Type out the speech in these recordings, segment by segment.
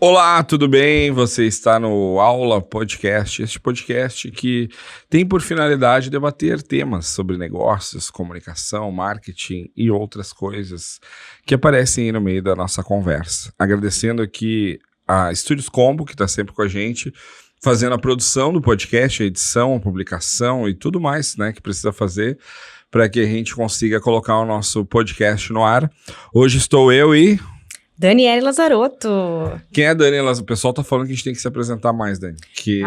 Olá, tudo bem? Você está no Aula Podcast, este podcast que tem por finalidade debater temas sobre negócios, comunicação, marketing e outras coisas que aparecem aí no meio da nossa conversa. Agradecendo aqui a Estúdios Combo, que está sempre com a gente, fazendo a produção do podcast, a edição, a publicação e tudo mais, né, que precisa fazer para que a gente consiga colocar o nosso podcast no ar. Hoje estou eu e... Daniele Lazarotto. Quem é Dani Lazarotto? O pessoal tá falando que a gente tem que se apresentar mais, Dani. Que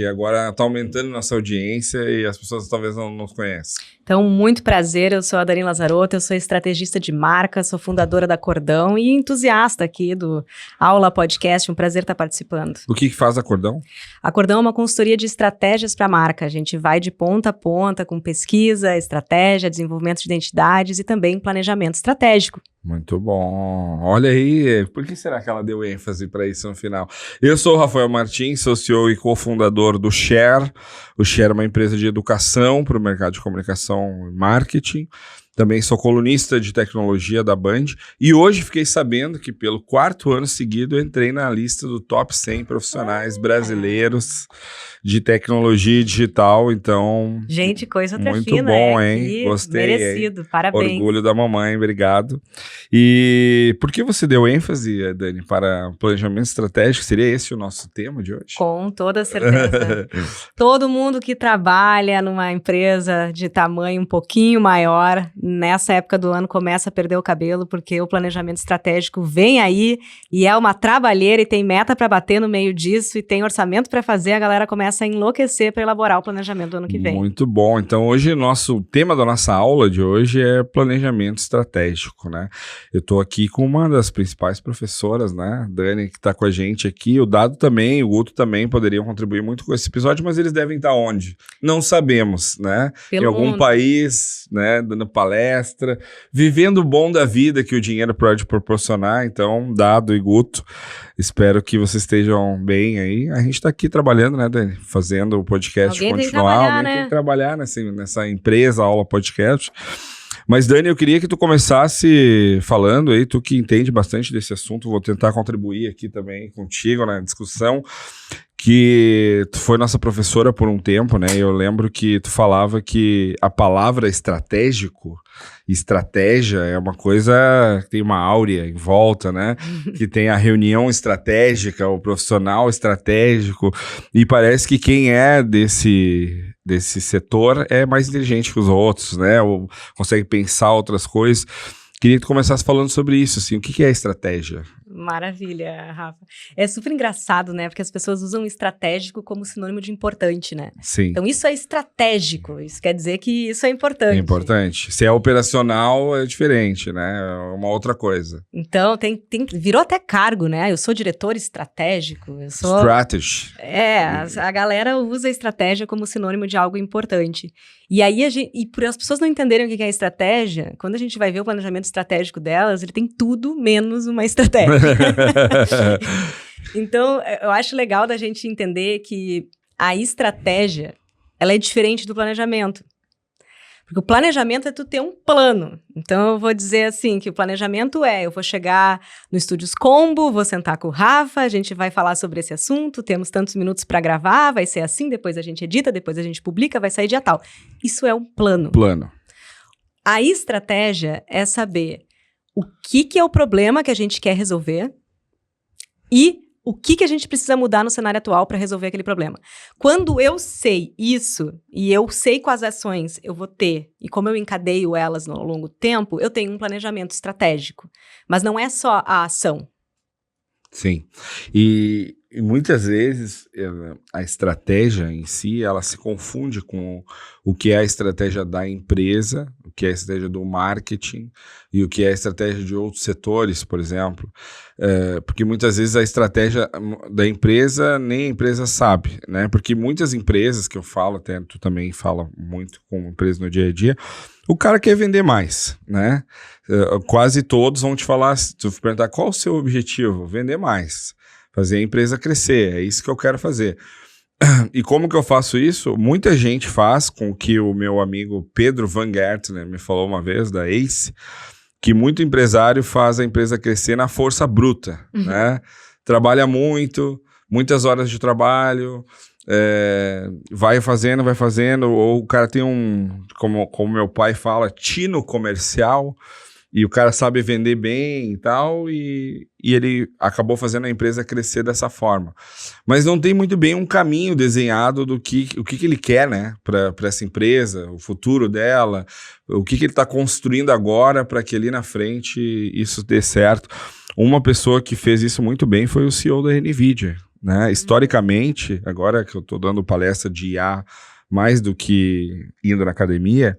agora tá aumentando nossa audiência e as pessoas talvez não nos conhecem. Então, muito prazer, eu sou a Dani Lazarotto, eu sou estrategista de marca, sou fundadora da Cordão e entusiasta aqui do Aula Podcast, um prazer estar participando. O que faz a Cordão? A Cordão é uma consultoria de estratégias para a marca, a gente vai de ponta a ponta com pesquisa, estratégia, desenvolvimento de identidades e também planejamento estratégico. Muito bom. Olha aí, por que será que ela deu ênfase para isso no final? Eu sou o Rafael Martins, sou CEO e cofundador do Share. O Share é uma empresa de educação para o mercado de comunicação e marketing. Também sou colunista de tecnologia da Band. E hoje fiquei sabendo que pelo 4º ano seguido eu entrei na lista do top 100 profissionais brasileiros de tecnologia digital. Então, gente, coisa até muito fina, bom, hein? Gostei. Merecido, parabéns. Orgulho da mamãe, obrigado. E por que você deu ênfase, Dani, para planejamento estratégico? Seria esse o nosso tema de hoje? Com toda certeza. Todo mundo que trabalha numa empresa de tamanho um pouquinho maior, nessa época do ano começa a perder o cabelo, porque o planejamento estratégico vem aí e é uma trabalheira e tem meta para bater no meio disso e tem orçamento para fazer, a galera começa a enlouquecer para elaborar o planejamento do ano que vem. Muito bom. Então hoje o tema da nossa aula de hoje é planejamento estratégico, né? Eu estou aqui com uma das principais professoras, né? Dani, que está com a gente aqui, o Dado também, o Guto também poderiam contribuir muito com esse episódio, mas eles devem estar onde? Não sabemos, né? Pelo em algum mundo. País, né? Dando palestra, vivendo o bom da vida que o dinheiro pode proporcionar. Então, Dado e Guto, espero que vocês estejam bem aí. A gente está aqui trabalhando, né, Dani? Fazendo o podcast continuar. Alguém tem que trabalhar nessa empresa, Aula Podcast. Mas, Dani, eu queria que tu começasse falando aí, tu que entende bastante desse assunto, vou tentar contribuir aqui também contigo na discussão, que tu foi nossa professora por um tempo, né? E eu lembro que tu falava que a palavra estratégico, estratégia é uma coisa que tem uma áurea em volta, né? Que tem a reunião estratégica, o profissional estratégico, e parece que quem é desse setor é mais inteligente que os outros, né? Ou consegue pensar outras coisas. Queria que tu começasse falando sobre isso, assim, o que é estratégia? Maravilha, Rafa. É super engraçado, né? Porque as pessoas usam estratégico como sinônimo de importante, né? Sim. Então isso é estratégico, isso quer dizer que isso é importante. É importante. Se é operacional, é diferente, né? É uma outra coisa. Então, virou até cargo, né? Eu sou diretor estratégico, eu sou... Strategy. A galera usa estratégia como sinônimo de algo importante. E aí, por as pessoas não entenderem o que é estratégia, quando a gente vai ver o planejamento estratégico delas, ele tem tudo menos uma estratégia. Então, eu acho legal da gente entender que a estratégia, ela é diferente do planejamento. Porque o planejamento é tu ter um plano. Então, eu vou dizer assim, que o planejamento eu vou chegar no Estúdios Combo, vou sentar com o Rafa, a gente vai falar sobre esse assunto, temos tantos minutos para gravar, vai ser assim, depois a gente edita, depois a gente publica, vai sair dia tal. Isso é um plano. Plano. A estratégia é saber o que é o problema que a gente quer resolver e o que a gente precisa mudar no cenário atual para resolver aquele problema. Quando eu sei isso, e eu sei quais ações eu vou ter, e como eu encadeio elas ao longo do tempo, eu tenho um planejamento estratégico. Mas não é só a ação. Sim. E muitas vezes a estratégia em si, ela se confunde com o que é a estratégia da empresa, o que é a estratégia do marketing e o que é a estratégia de outros setores, por exemplo. Porque muitas vezes a estratégia da empresa, nem a empresa sabe, né? Porque muitas empresas que eu falo, até tu também fala muito com empresas no dia a dia, o cara quer vender mais, né? Quase todos vão te falar, se tu perguntar qual o seu objetivo, vender mais. Fazer a empresa crescer, é isso que eu quero fazer. E como que eu faço isso? Muita gente faz com que o meu amigo Pedro Van Gertner me falou uma vez, da ACE, que muito empresário faz a empresa crescer na força bruta, né? trabalha muito, muitas horas de trabalho, vai fazendo, ou o cara tem como meu pai fala, tino comercial, e o cara sabe vender bem e tal, e ele acabou fazendo a empresa crescer dessa forma. Mas não tem muito bem um caminho desenhado do o que ele quer, né, para essa empresa, o futuro dela, o que ele está construindo agora para que ali na frente isso dê certo. Uma pessoa que fez isso muito bem foi o CEO da NVIDIA, né? Historicamente, agora que eu estou dando palestra de IA mais do que indo na academia,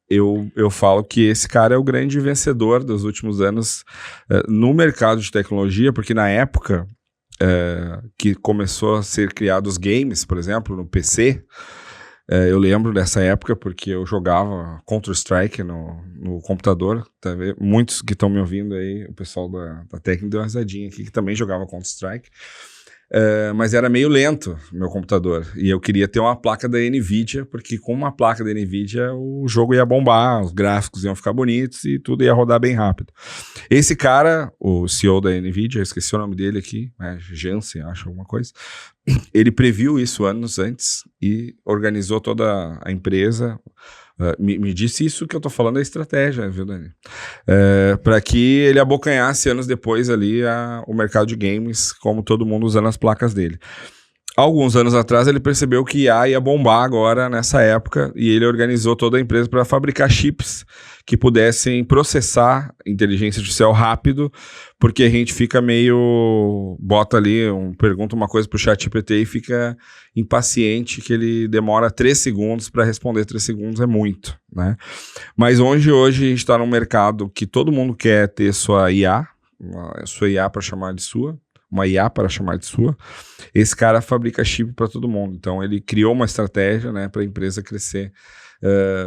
eu falo que esse cara é o grande vencedor dos últimos anos no mercado de tecnologia, porque na época que começou a ser criados games, por exemplo, no PC, eu lembro dessa época porque eu jogava Counter-Strike no computador, tá vendo? Muitos que estão me ouvindo aí, o pessoal da técnica deu uma risadinha aqui, que também jogava Counter-Strike. Mas era meio lento o meu computador, e eu queria ter uma placa da NVIDIA, porque com uma placa da NVIDIA o jogo ia bombar, os gráficos iam ficar bonitos e tudo ia rodar bem rápido. Esse cara, o CEO da NVIDIA, eu esqueci o nome dele aqui, Jensen, acho, alguma coisa, ele previu isso anos antes e organizou toda a empresa. Me disse isso que eu tô falando é estratégia, viu, Dani? Para que ele abocanhasse anos depois ali o mercado de games, como todo mundo usando as placas dele. Alguns anos atrás ele percebeu que IA ia bombar agora nessa época e ele organizou toda a empresa para fabricar chips que pudessem processar inteligência artificial rápido, porque a gente fica bota ali, pergunta uma coisa pro ChatGPT e fica impaciente que ele demora 3 segundos para responder. 3 segundos é muito, né? Mas hoje a gente está num mercado que todo mundo quer ter sua IA para chamar de sua, uma IA para chamar de sua. Esse cara fabrica chip para todo mundo. Então, ele criou uma estratégia, né, para a empresa crescer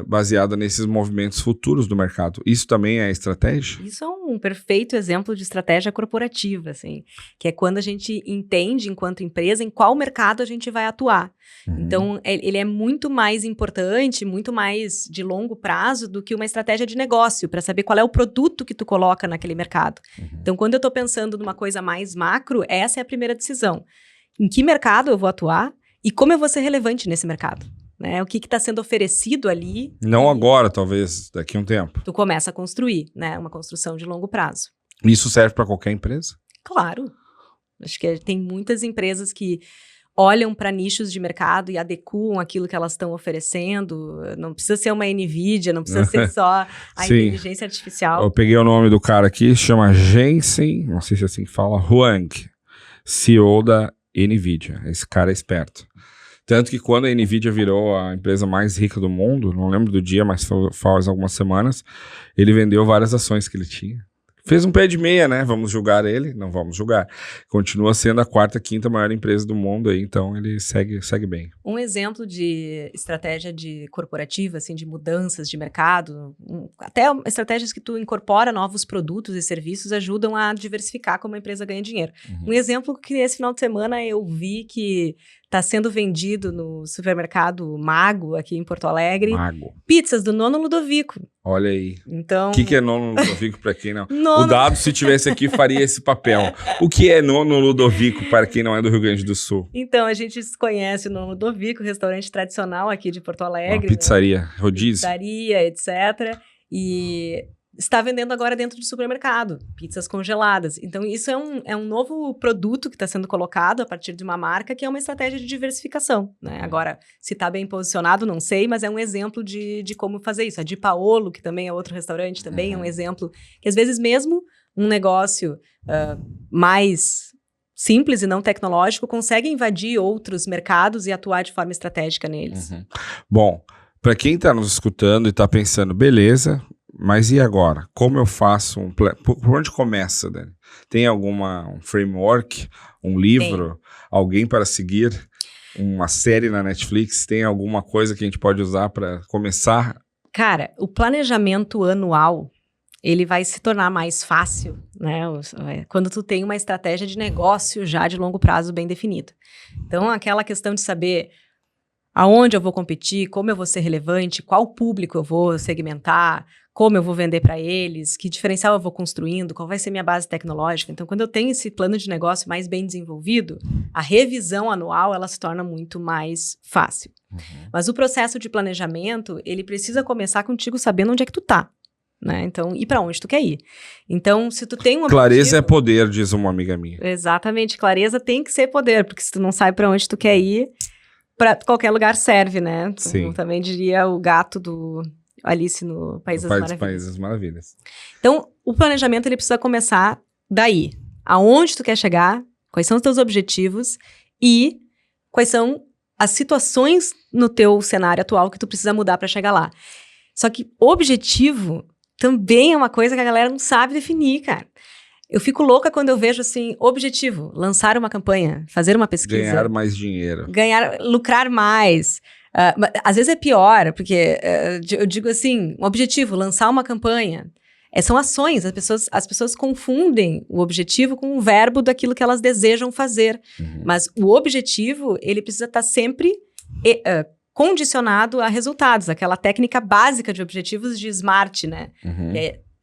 baseada nesses movimentos futuros do mercado. Isso também é estratégia? Isso é um perfeito exemplo de estratégia corporativa, assim, que é quando a gente entende, enquanto empresa, em qual mercado a gente vai atuar. Então, ele é muito mais importante, muito mais de longo prazo do que uma estratégia de negócio, para saber qual é o produto que tu coloca naquele mercado. Então, quando eu estou pensando numa coisa mais macro, essa é a primeira decisão. Em que mercado eu vou atuar e como eu vou ser relevante nesse mercado? Né? O que está sendo oferecido ali. Não agora, talvez daqui a um tempo. Tu começa a construir, né? Uma construção de longo prazo. Isso serve para qualquer empresa? Claro. Acho que tem muitas empresas que olham para nichos de mercado e adequam aquilo que elas estão oferecendo. Não precisa ser uma NVIDIA, não precisa ser só a inteligência artificial. Eu peguei o nome do cara aqui, chama Jensen, não sei se é assim que fala, Huang, CEO da NVIDIA. Esse cara é esperto. Tanto que quando a NVIDIA virou a empresa mais rica do mundo, não lembro do dia, mas faz algumas semanas, ele vendeu várias ações que ele tinha. Fez um pé de meia, né? Vamos julgar ele? Não vamos julgar. Continua sendo a 4ª, 5ª maior empresa do mundo aí, então ele segue bem. Um exemplo de estratégia corporativa, assim, de mudanças de mercado, até estratégias que tu incorpora novos produtos e serviços ajudam a diversificar como a empresa ganha dinheiro. Um exemplo que esse final de semana eu vi que está sendo vendido no supermercado Mago, aqui em Porto Alegre. Mago. Pizzas do Nono Ludovico. Olha aí. Então... O que é Nono Ludovico para quem não... O Dado, se tivesse aqui, faria esse papel. O que é Nono Ludovico para quem não é do Rio Grande do Sul? Então, a gente conhece o Nono Ludovico, restaurante tradicional aqui de Porto Alegre. Uma pizzaria, rodízio. Pizzaria, etc. E está vendendo agora dentro do supermercado, pizzas congeladas. Então, isso é um novo produto que está sendo colocado a partir de uma marca que é uma estratégia de diversificação, né? Agora, se está bem posicionado, não sei, mas é um exemplo de como fazer isso. A Di Paolo, que também é outro restaurante, também é um exemplo que, às vezes, mesmo um negócio mais simples e não tecnológico consegue invadir outros mercados e atuar de forma estratégica neles. Bom, para quem está nos escutando e está pensando, beleza... Mas e agora? Como eu faço um plano? Por onde começa, Dani? Tem um framework, um livro, alguém para seguir, uma série na Netflix? Tem alguma coisa que a gente pode usar para começar? Cara, o planejamento anual, ele vai se tornar mais fácil, né? Quando tu tem uma estratégia de negócio já de longo prazo bem definida. Então, aquela questão de saber aonde eu vou competir, como eu vou ser relevante, qual público eu vou segmentar, como eu vou vender para eles, que diferencial eu vou construindo, qual vai ser minha base tecnológica. Então, quando eu tenho esse plano de negócio mais bem desenvolvido, a revisão anual, ela se torna muito mais fácil. Mas o processo de planejamento, ele precisa começar contigo sabendo onde é que tu tá, né? Então, e para onde tu quer ir. Então, se tu tem um Clareza objetivo... é poder, diz uma amiga minha. Exatamente, clareza tem que ser poder, porque se tu não sabe para onde tu quer ir, para qualquer lugar serve, né? Sim. Eu também diria o gato do Alice no País das Maravilhas. País das Maravilhas. Então, o planejamento ele precisa começar daí. Aonde tu quer chegar, quais são os teus objetivos e quais são as situações no teu cenário atual que tu precisa mudar para chegar lá. Só que objetivo também é uma coisa que a galera não sabe definir, cara. Eu fico louca quando eu vejo, assim, objetivo, lançar uma campanha, fazer uma pesquisa. Ganhar mais dinheiro. Lucrar mais. Às vezes é pior, porque eu digo assim, um objetivo, lançar uma campanha. São ações, as pessoas confundem o objetivo com o verbo daquilo que elas desejam fazer. Mas o objetivo, ele precisa estar sempre condicionado a resultados, aquela técnica básica de objetivos de SMART, né?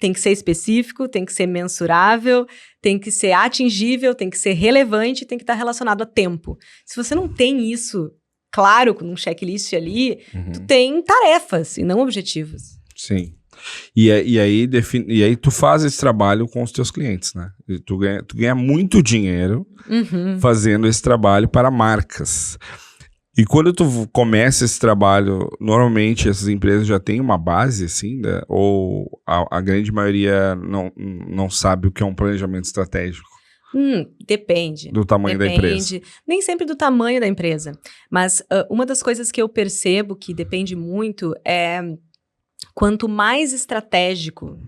Tem que ser específico, tem que ser mensurável, tem que ser atingível, tem que ser relevante, tem que estar relacionado a tempo. Se você não tem isso claro, com um checklist ali, tu tem tarefas e não objetivos. Sim. E aí tu faz esse trabalho com os teus clientes, né? E tu ganha muito dinheiro fazendo esse trabalho para marcas. E quando tu começa esse trabalho, normalmente essas empresas já têm uma base, assim, né? Ou a grande maioria não sabe o que é um planejamento estratégico? Depende. Do tamanho da empresa. Nem sempre do tamanho da empresa. Mas uma das coisas que eu percebo que depende muito é quanto mais estratégico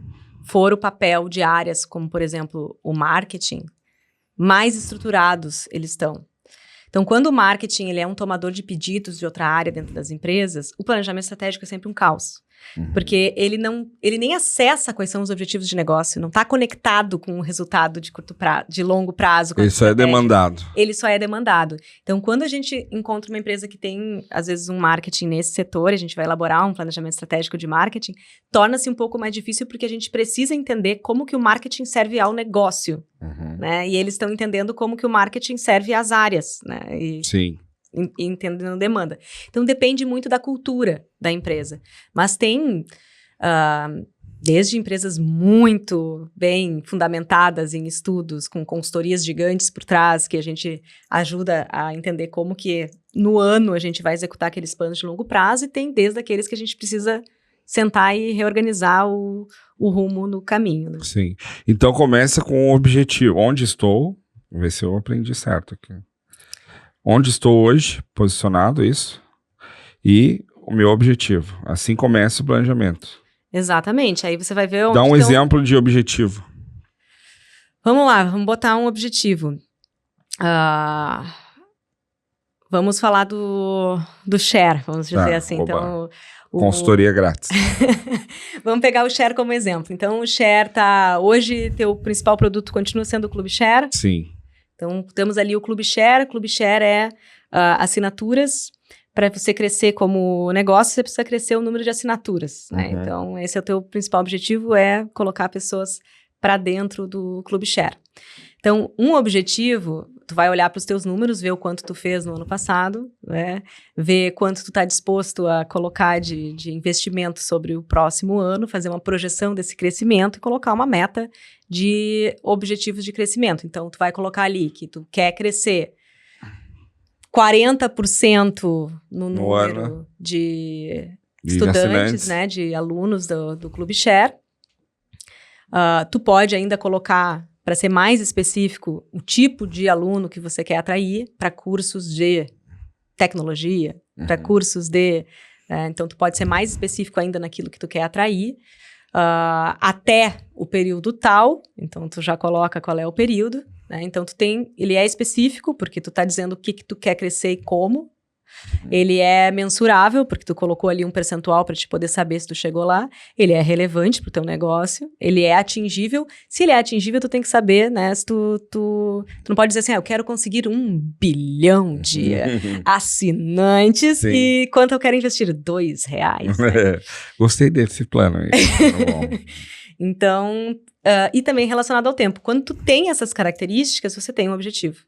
for o papel de áreas como, por exemplo, o marketing, mais estruturados eles estão. Então, quando o marketing ele é um tomador de pedidos de outra área dentro das empresas, o planejamento estratégico é sempre um caos. Porque ele nem acessa quais são os objetivos de negócio, não está conectado com o resultado de longo prazo. Ele só é demandado. Ele só é demandado. Então, quando a gente encontra uma empresa que tem, às vezes, um marketing nesse setor, a gente vai elaborar um planejamento estratégico de marketing, torna-se um pouco mais difícil porque a gente precisa entender como que o marketing serve ao negócio, né? E eles estão entendendo como que o marketing serve às áreas, né? Sim. Entendendo demanda. Então, depende muito da cultura da empresa. Mas tem, desde empresas muito bem fundamentadas em estudos, com consultorias gigantes por trás, que a gente ajuda a entender como que no ano a gente vai executar aqueles planos de longo prazo, e tem desde aqueles que a gente precisa sentar e reorganizar o rumo no caminho. Né? Sim. Então, começa com o objetivo. Onde estou? Vou ver se eu aprendi certo aqui. Onde estou hoje, posicionado, isso, e o meu objetivo. Assim começa o planejamento. Exatamente, aí você vai ver onde Dá um exemplo de objetivo. Vamos lá, vamos botar um objetivo. Vamos falar do share, vamos dizer assim. Oba. Então, Consultoria grátis. Vamos pegar o share como exemplo. Então, o share hoje, teu principal produto continua sendo o Clube Share. Sim. Então, temos ali o Clube Share. Clube Share é assinaturas. Para você crescer como negócio, você precisa crescer o número de assinaturas. Né? Então, esse é o teu principal objetivo, é colocar pessoas para dentro do Clube Share. Então, um objetivo, tu vai olhar para os teus números, ver o quanto tu fez no ano passado, né? Ver quanto tu está disposto a colocar de investimento sobre o próximo ano, fazer uma projeção desse crescimento e colocar uma meta de objetivos de crescimento. Então, tu vai colocar ali que tu quer crescer 40% no número de estudantes, né, de alunos do Clube Share. Tu pode ainda colocar, para ser mais específico, o tipo de aluno que você quer atrair para cursos de tecnologia, para cursos de... então, tu pode ser mais específico ainda naquilo que tu quer atrair, até o período tal, então tu já coloca qual é o período, né? Então, ele é específico, porque tu está dizendo o que tu quer crescer e como, Ele é mensurável, porque tu colocou ali um percentual para te poder saber se tu chegou lá. Ele é relevante pro teu negócio. Ele é atingível. Se ele é atingível, tu tem que saber, né? Se tu não pode dizer assim, eu quero conseguir 1 bilhão de assinantes Sim. e quanto eu quero investir? R$2. Né? Gostei desse plano aí. Então, e também relacionado ao tempo. Quando tu tem essas características, você tem um objetivo.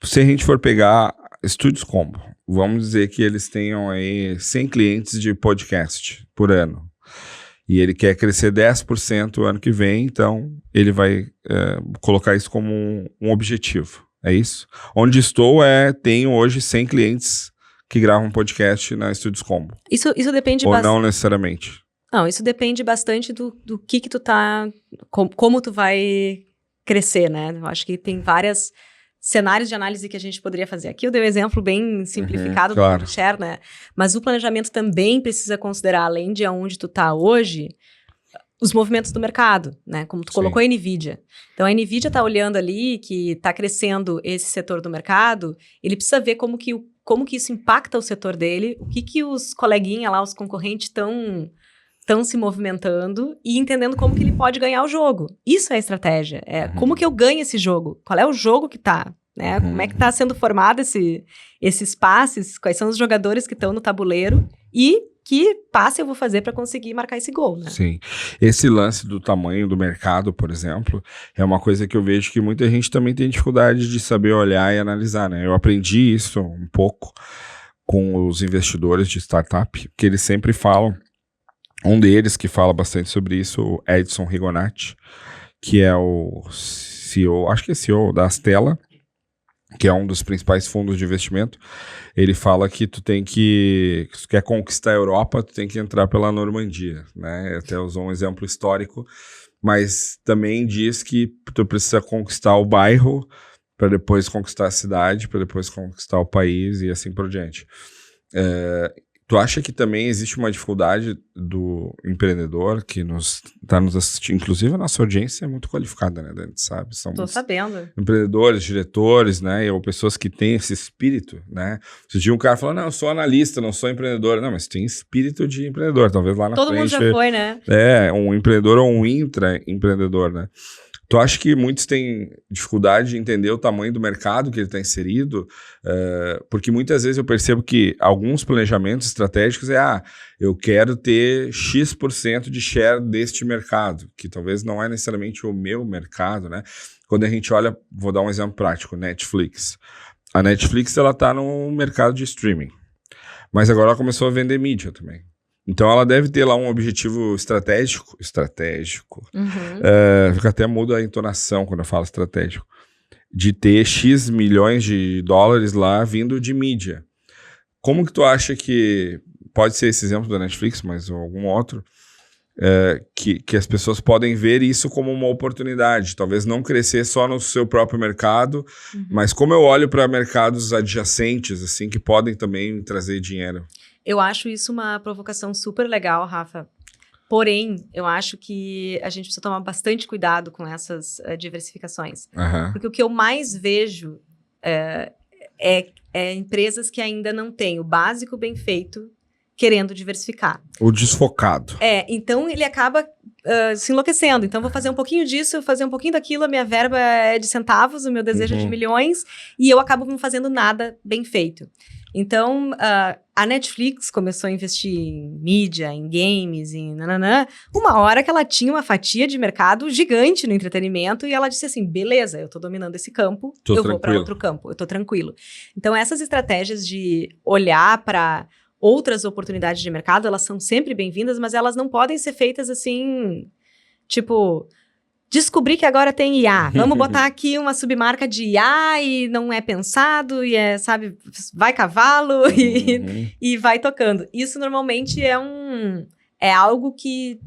Se a gente for pegar Estúdios Combo, vamos dizer que eles tenham aí 100 clientes de podcast por ano. E ele quer crescer 10% o ano que vem, então ele vai colocar isso como um objetivo. É isso? Onde estou tenho hoje 100 clientes que gravam podcast na Estúdios Combo. Isso depende Ou não necessariamente? Não, isso depende bastante do que tu tá... Como tu vai crescer, né? Eu acho que tem vários cenários de análise que a gente poderia fazer. Aqui eu dei um exemplo bem simplificado do share, né? Mas o planejamento também precisa considerar, além de onde tu tá hoje, os movimentos do mercado, né? Como tu colocou a NVIDIA. Então, a NVIDIA tá olhando ali que tá crescendo esse setor do mercado, ele precisa ver como que isso impacta o setor dele, o que os coleguinhas lá, os concorrentes estão se movimentando e entendendo como que ele pode ganhar o jogo. Isso é a estratégia. Como que eu ganho esse jogo? Qual é o jogo que tá? Né? Como é que tá sendo formado esses passes? Quais são os jogadores que estão no tabuleiro? E que passe eu vou fazer para conseguir marcar esse gol, né? Sim. Esse lance do tamanho do mercado, por exemplo, é uma coisa que eu vejo que muita gente também tem dificuldade de saber olhar e analisar, né? Eu aprendi isso um pouco com os investidores de startup, que eles sempre falam. Um deles que fala bastante sobre isso, o Edson Rigonati, que é o CEO, acho que é CEO da Astela, que é um dos principais fundos de investimento. Ele fala que se tu quer conquistar a Europa, tu tem que entrar pela Normandia, né? Até usou um exemplo histórico, mas também diz que tu precisa conquistar o bairro para depois conquistar a cidade, para depois conquistar o país e assim por diante. Tu acha que também existe uma dificuldade do empreendedor que está nos assistindo? Inclusive, a nossa audiência é muito qualificada, né, Dani? Sabe? Tô sabendo. Empreendedores, diretores, né? Ou pessoas que têm esse espírito, né? Se um cara fala, não, eu sou analista, não sou empreendedor. Não, mas tem espírito de empreendedor. Talvez lá na frente... Todo mundo já foi, né? Um empreendedor ou um intraempreendedor, né? Tu acha que muitos têm dificuldade de entender o tamanho do mercado que ele está inserido? Porque muitas vezes eu percebo que alguns planejamentos estratégicos eu quero ter X% de share deste mercado, que talvez não é necessariamente o meu mercado, né? Quando a gente olha, vou dar um exemplo prático, Netflix. A Netflix, ela está no mercado de streaming, mas agora ela começou a vender mídia também. Então, ela deve ter lá um objetivo estratégico. Fica até muda a entonação quando eu falo estratégico. De ter X milhões de dólares lá vindo de mídia. Como que tu acha que... Pode ser esse exemplo da Netflix, mas algum outro. Que as pessoas podem ver isso como uma oportunidade. Talvez não crescer só no seu próprio mercado, mas como eu olho para mercados adjacentes, assim, que podem também trazer dinheiro. Eu acho isso uma provocação super legal, Rafa. Porém, eu acho que a gente precisa tomar bastante cuidado com essas diversificações. Porque o que eu mais vejo é empresas que ainda não têm o básico bem feito, querendo diversificar. O desfocado. Então ele acaba se enlouquecendo. Então vou fazer um pouquinho disso, fazer um pouquinho daquilo, a minha verba é de centavos, o meu desejo é de milhões, e eu acabo não fazendo nada bem feito. Então, a Netflix começou a investir em mídia, em games, em nananã, uma hora que ela tinha uma fatia de mercado gigante no entretenimento e ela disse assim, beleza, eu tô dominando esse campo, vou para outro campo, eu tô tranquilo. Então, essas estratégias de olhar para outras oportunidades de mercado, elas são sempre bem-vindas, mas elas não podem ser feitas assim, tipo... Descobri que agora tem IA. Vamos botar aqui uma submarca de IA e não é pensado e sabe, vai cavalo e vai tocando. Isso normalmente é algo que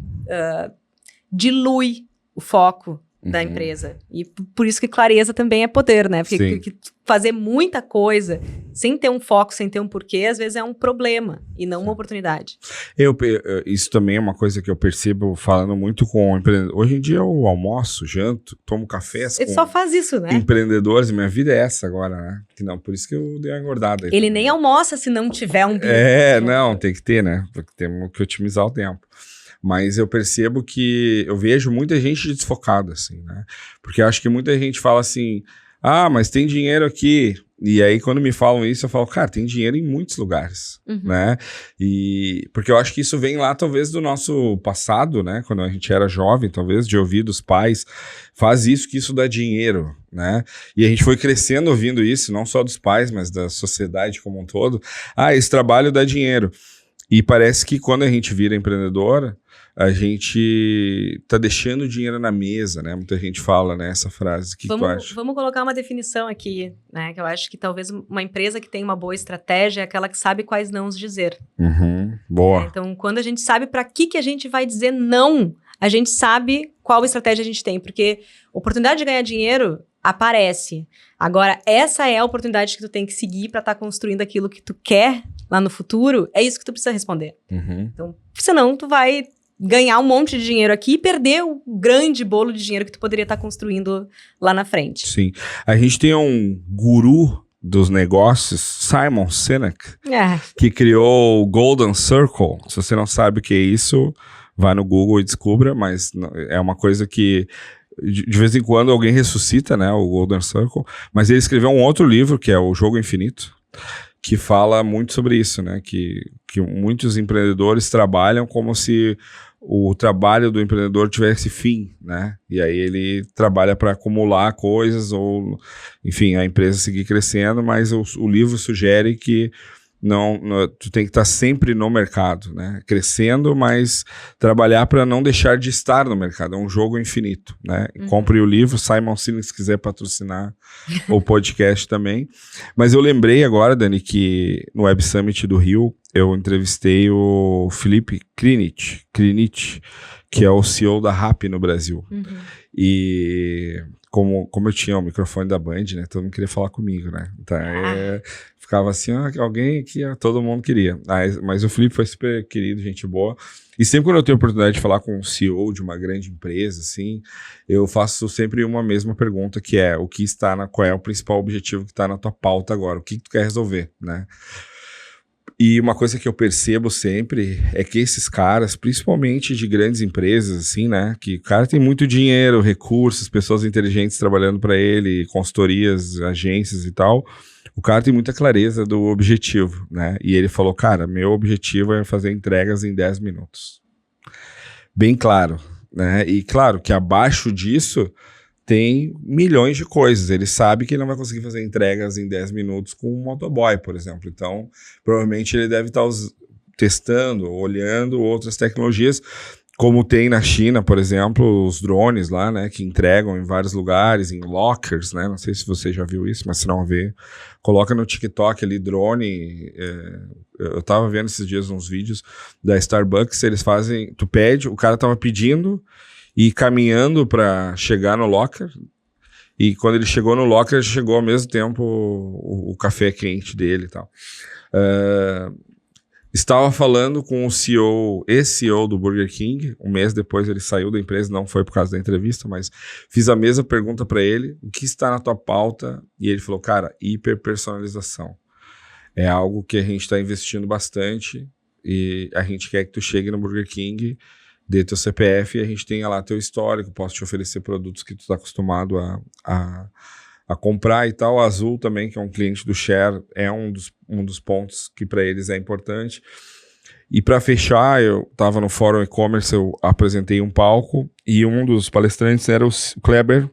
dilui o foco da empresa. E por isso que clareza também é poder, né? Porque fazer muita coisa sem ter um foco, sem ter um porquê, às vezes é um problema e não uma oportunidade. Isso também é uma coisa que eu percebo falando muito com empreendedores. Hoje em dia eu almoço, janto, tomo café. Ele só faz isso, né? Empreendedores, minha vida é essa agora, né? Que não, por isso que eu dei uma engordada. Ele também nem almoça se não tiver um business. Não, tem que ter, né? Porque temos que otimizar o tempo. Mas eu percebo que eu vejo muita gente desfocada, assim, né? Porque eu acho que muita gente fala assim, mas tem dinheiro aqui. E aí, quando me falam isso, eu falo, cara, tem dinheiro em muitos lugares, né? Porque eu acho que isso vem lá, talvez, do nosso passado, né? Quando a gente era jovem, talvez, de ouvir dos pais, faz isso, que isso dá dinheiro, né? E a gente foi crescendo ouvindo isso, não só dos pais, mas da sociedade como um todo. Esse trabalho dá dinheiro. E parece que quando a gente vira empreendedora, a gente tá deixando dinheiro na mesa, né? Muita gente fala, né, essa frase. O que tu acha? Vamos colocar uma definição aqui, né? Que eu acho que talvez uma empresa que tem uma boa estratégia é aquela que sabe quais não dizer. Boa. Então, quando a gente sabe para que a gente vai dizer não, a gente sabe qual estratégia a gente tem. Porque oportunidade de ganhar dinheiro aparece. Agora, essa é a oportunidade que tu tem que seguir para estar construindo aquilo que tu quer lá no futuro. É isso que tu precisa responder. Então, senão tu vai ganhar um monte de dinheiro aqui e perder o grande bolo de dinheiro que tu poderia estar construindo lá na frente. Sim. A gente tem um guru dos negócios, Simon Sinek, que criou o Golden Circle. Se você não sabe o que é isso, vá no Google e descubra, mas é uma coisa que de vez em quando alguém ressuscita, né, o Golden Circle, mas ele escreveu um outro livro, que é o Jogo Infinito, que fala muito sobre isso, né, que muitos empreendedores trabalham como se o trabalho do empreendedor tivesse fim, né, e aí ele trabalha para acumular coisas ou, enfim, a empresa seguir crescendo, mas o livro sugere que tu tem que estar sempre no mercado, né? Crescendo, mas trabalhar para não deixar de estar no mercado. É um jogo infinito, né? Compre o livro, Simon Sinek, se quiser patrocinar o podcast também. Mas eu lembrei agora, Dani, que no Web Summit do Rio, eu entrevistei o Felipe Klinich, que é o CEO da Rappi no Brasil. E como eu tinha o microfone da Band, né? Todo mundo queria falar comigo, né? Então, ficava assim, alguém que todo mundo queria. Mas o Felipe foi super querido, gente boa. E sempre quando eu tenho a oportunidade de falar com um CEO de uma grande empresa, assim, eu faço sempre uma mesma pergunta, que é qual é o principal objetivo que está na tua pauta agora? O que tu quer resolver, né? E uma coisa que eu percebo sempre é que esses caras, principalmente de grandes empresas, assim, né? Que o cara tem muito dinheiro, recursos, pessoas inteligentes trabalhando para ele, consultorias, agências e tal. O cara tem muita clareza do objetivo, né? E ele falou, cara, meu objetivo é fazer entregas em 10 minutos. Bem claro, né? E claro que abaixo disso tem milhões de coisas. Ele sabe que ele não vai conseguir fazer entregas em 10 minutos com um motoboy, por exemplo. Então, provavelmente ele deve estar testando, olhando outras tecnologias, como tem na China, por exemplo, os drones lá, né, que entregam em vários lugares, em lockers, né, não sei se você já viu isso, mas se não vê, coloca no TikTok ali, drone, eu tava vendo esses dias uns vídeos da Starbucks, eles fazem, tu pede, o cara tava pedindo e caminhando para chegar no locker, e quando ele chegou no locker, chegou ao mesmo tempo o café quente dele e tal. Estava falando com o CEO, ex-CEO do Burger King, um mês depois ele saiu da empresa, não foi por causa da entrevista, mas fiz a mesma pergunta para ele, o que está na tua pauta? E ele falou, cara, hiperpersonalização. É algo que a gente está investindo bastante e a gente quer que tu chegue no Burger King, dê teu CPF e a gente tenha lá teu histórico, posso te oferecer produtos que tu está acostumado a comprar e tal. A Azul também, que é um cliente do Share, é um dos pontos que para eles é importante. E para fechar, eu estava no Fórum E-Commerce, eu apresentei um palco e um dos palestrantes era o Kleber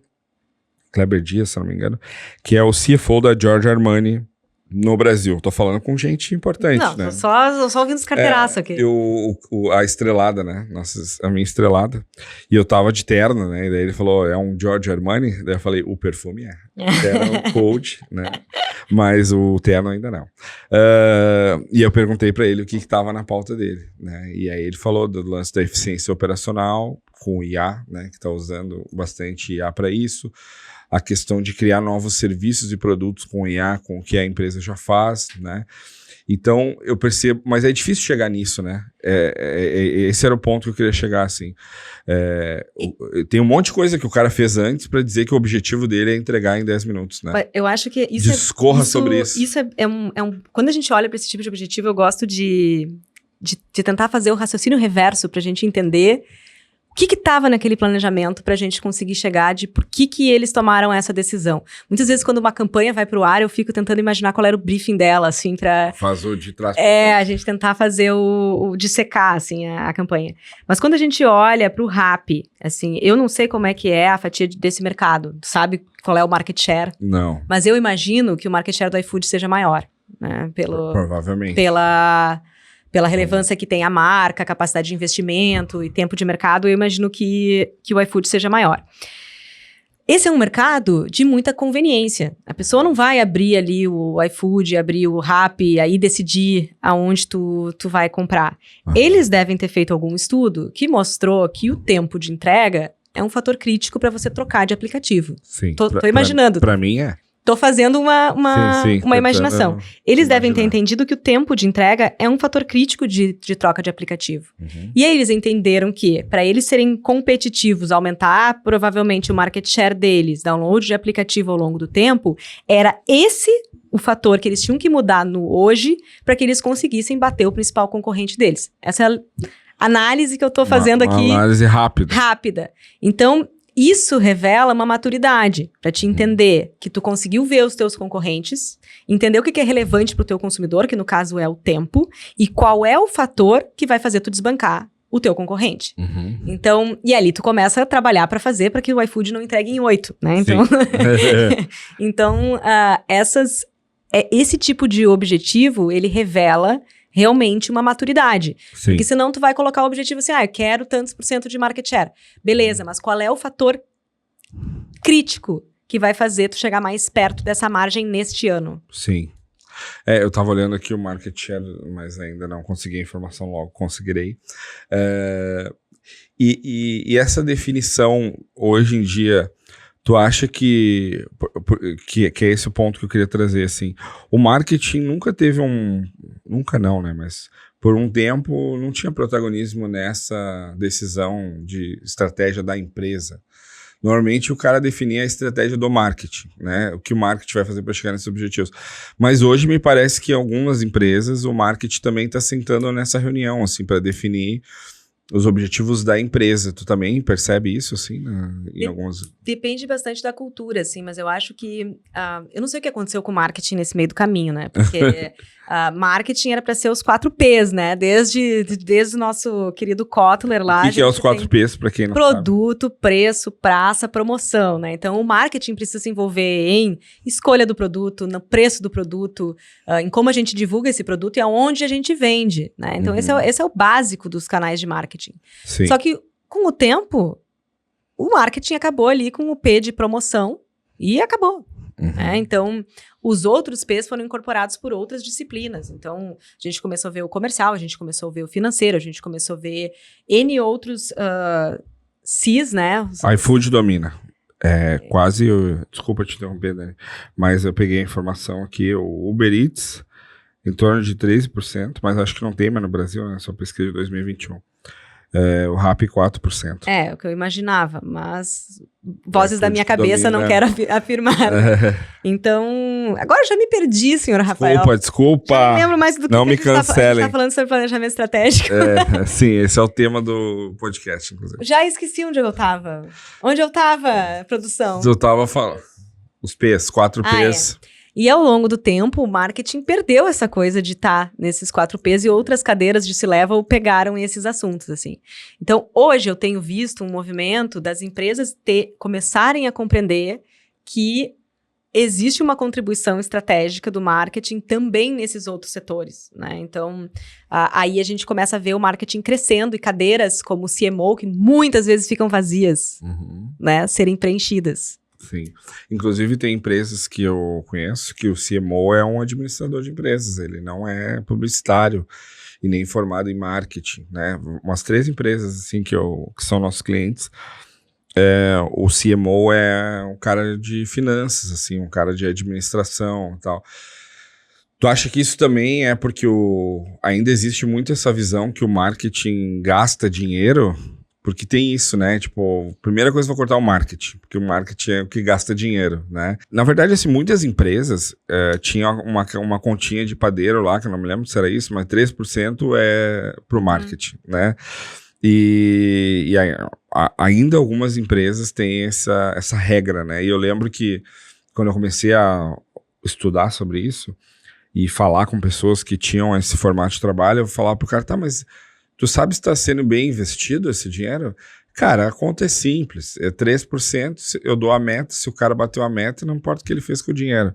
Dias, se não me engano, que é o CFO da Giorgio Armani no Brasil. Tô falando com gente importante, não, né? Só ouvindo os carteiraços aqui. A estrelada, né? A minha estrelada. E eu tava de terno, né? E daí ele falou, é um Giorgio Armani? Daí eu falei, o perfume é. Terno coach, né? Mas o terno ainda não. E eu perguntei pra ele o que tava na pauta dele, né? E aí ele falou do lance da eficiência operacional, com o IA, né, que está usando bastante IA para isso, a questão de criar novos serviços e produtos com IA, com o que a empresa já faz, né? Então, eu percebo, mas é difícil chegar nisso, né? Esse era o ponto que eu queria chegar, assim. Tem um monte de coisa que o cara fez antes para dizer que o objetivo dele é entregar em 10 minutos, né? Eu acho que isso Discorra sobre isso. Isso quando a gente olha para esse tipo de objetivo, eu gosto de tentar fazer o raciocínio reverso para a gente entender o que estava naquele planejamento para a gente conseguir chegar de por que eles tomaram essa decisão. Muitas vezes, quando uma campanha vai para o ar, eu fico tentando imaginar qual era o briefing dela, assim, para... Faz o de trás. a gente tentar fazer o dissecar, assim, a campanha. Mas quando a gente olha para o Rappi, assim, eu não sei como é que é a fatia desse mercado, tu sabe qual é o market share? Não. Mas eu imagino que o market share do iFood seja maior, né? Provavelmente. Pela relevância que tem a marca, capacidade de investimento e tempo de mercado, eu imagino que o iFood seja maior. Esse é um mercado de muita conveniência. A pessoa não vai abrir ali o iFood, abrir o Rappi, aí decidir aonde tu vai comprar. Eles devem ter feito algum estudo que mostrou que o tempo de entrega é um fator crítico para você trocar de aplicativo. Sim. Tô imaginando. Para mim é. Tô fazendo uma imaginação. Eles devem ter imaginar. entendido que o tempo de entrega é um fator crítico de troca de aplicativo. Uhum. E aí eles entenderam que, para eles serem competitivos, aumentar provavelmente o market share deles, download de aplicativo ao longo do tempo, era esse o fator que eles tinham que mudar no hoje para que eles conseguissem bater o principal concorrente deles. Essa é a análise que eu tô fazendo aqui. Uma análise rápida. Então, isso revela uma maturidade para te entender que tu conseguiu ver os teus concorrentes, entender o que é relevante para o teu consumidor, que no caso é o tempo, e qual é o fator que vai fazer tu desbancar o teu concorrente. Uhum. Então, e ali tu começa a trabalhar para fazer para que o iFood não entregue em 8, né? Então, então esse tipo de objetivo, ele revela realmente uma maturidade. Sim. Porque senão tu vai colocar o objetivo assim, eu quero tantos % de market share. Beleza, mas qual é o fator crítico que vai fazer tu chegar mais perto dessa margem neste ano? Sim. Eu tava olhando aqui o market share, mas ainda não consegui a informação, logo conseguirei. E essa definição, hoje em dia, tu acha que é esse o ponto que eu queria trazer, assim, o marketing nunca teve nunca não, né, mas por um tempo não tinha protagonismo nessa decisão de estratégia da empresa. Normalmente o cara definia a estratégia do marketing, né, o que o marketing vai fazer para chegar nesses objetivos. Mas hoje me parece que em algumas empresas o marketing também está sentando nessa reunião, assim, para definir os objetivos da empresa. Tu também percebe isso, assim, em algumas... Depende bastante da cultura, assim, mas eu acho que... eu não sei o que aconteceu com o marketing nesse meio do caminho, né? Porque marketing era para ser os 4 P's, né? Desde o nosso querido Kotler lá. O que é os 4 P's, para quem não sabe? Produto, preço, praça, promoção, né? Então, o marketing precisa se envolver em escolha do produto, no preço do produto, em como a gente divulga esse produto e aonde a gente vende, né? Então, esse é o básico dos canais de marketing. Sim. Só que, com o tempo, o marketing acabou ali com o P de promoção e acabou. Uhum. Né? Então, os outros P's foram incorporados por outras disciplinas. Então, a gente começou a ver o comercial, a gente começou a ver o financeiro, a gente começou a ver N outros Cs, né? iFood domina. Quase, desculpa te interromper, Dani, mas eu peguei a informação aqui, o Uber Eats, em torno de 13%, mas acho que não tem mais no Brasil, né? Só pesquisa de 2021. O Rappi 4%. É o que eu imaginava, mas vozes da minha cabeça não quero afirmar. Então, agora eu já me perdi, senhor Rafael. Desculpa. Já não lembro mais do que não a me gente cancelem. tá falando sobre planejamento estratégico. Sim, esse é o tema do podcast, inclusive. Já esqueci onde eu tava. Onde eu tava, produção? Eu tava falando. Os P's, 4 P's. E ao longo do tempo, o marketing perdeu essa coisa de estar nesses 4 P's e outras cadeiras de C-Level pegaram esses assuntos, assim. Então, hoje eu tenho visto um movimento das empresas começarem a compreender que existe uma contribuição estratégica do marketing também nesses outros setores, né? Então, aí a gente começa a ver o marketing crescendo e cadeiras como o CMO, que muitas vezes ficam vazias, né, serem preenchidas. Sim. Inclusive tem empresas que eu conheço que o CMO é um administrador de empresas, ele não é publicitário. e nem formado em marketing, né? Umas 3 empresas, assim, que são nossos clientes, o CMO é um cara de finanças, assim, um cara de administração e tal. Tu acha que isso também é porque ainda existe muito essa visão que o marketing gasta dinheiro? Porque tem isso, né? Tipo, primeira coisa, vou cortar o marketing, porque o marketing é o que gasta dinheiro, né? Na verdade, assim, muitas empresas tinham uma continha de padeiro lá, que eu não me lembro se era isso, mas 3% é pro marketing, né? E ainda algumas empresas têm essa regra, né? E eu lembro que quando eu comecei a estudar sobre isso e falar com pessoas que tinham esse formato de trabalho, eu falava pro cara, tá, mas tu sabe se está sendo bem investido esse dinheiro? Cara, a conta é simples, é 3%, eu dou a meta, se o cara bateu a meta, não importa o que ele fez com o dinheiro.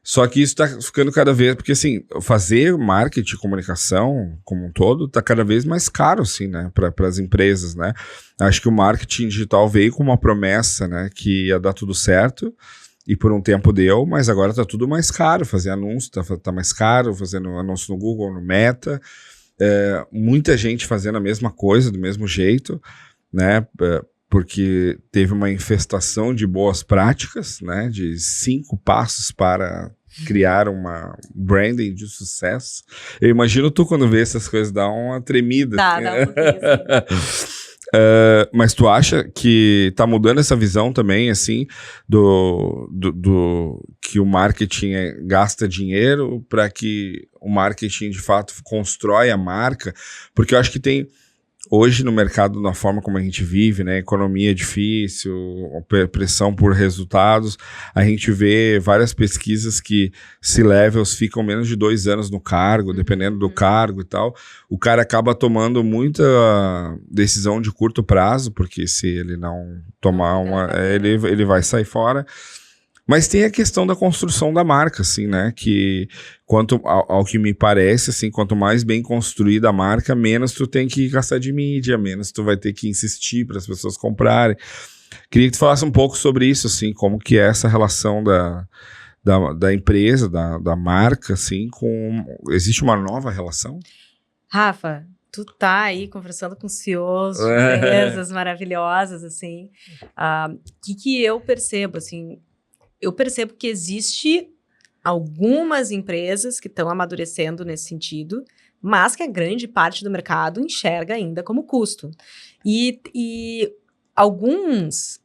Só que isso está ficando cada vez, porque assim, fazer marketing e comunicação como um todo está cada vez mais caro, assim, né, para as empresas, né. Acho que o marketing digital veio com uma promessa, né, que ia dar tudo certo, e por um tempo deu, mas agora está tudo mais caro, fazer anúncio tá mais caro, fazendo anúncio no Google, no Meta, muita gente fazendo a mesma coisa, do mesmo jeito, né, porque teve uma infestação de boas práticas, né, de 5 passos para criar uma branding de sucesso. Eu imagino tu quando vê essas coisas, dá uma tremida. Dá um pouquinho, assim. Mas tu acha que tá mudando essa visão também, assim, do que o marketing gasta dinheiro para que o marketing, de fato, constrói a marca? Porque eu acho que tem, hoje no mercado, na forma como a gente vive, né, economia difícil, pressão por resultados, a gente vê várias pesquisas que C-levels ficam menos de 2 anos no cargo, dependendo do cargo e tal. O cara acaba tomando muita decisão de curto prazo, porque se ele não tomar ele vai sair fora. Mas tem a questão da construção da marca, assim, né? Que, ao que me parece, assim, quanto mais bem construída a marca, menos tu tem que gastar de mídia, menos tu vai ter que insistir para as pessoas comprarem. Queria que tu falasse um pouco sobre isso, assim, como que é essa relação da empresa, da marca, assim, existe uma nova relação? Rafa, tu tá aí conversando com CEOs de empresas maravilhosas, assim. Que eu percebo, assim... Eu percebo que existe algumas empresas que estão amadurecendo nesse sentido, mas que a grande parte do mercado enxerga ainda como custo. E algumas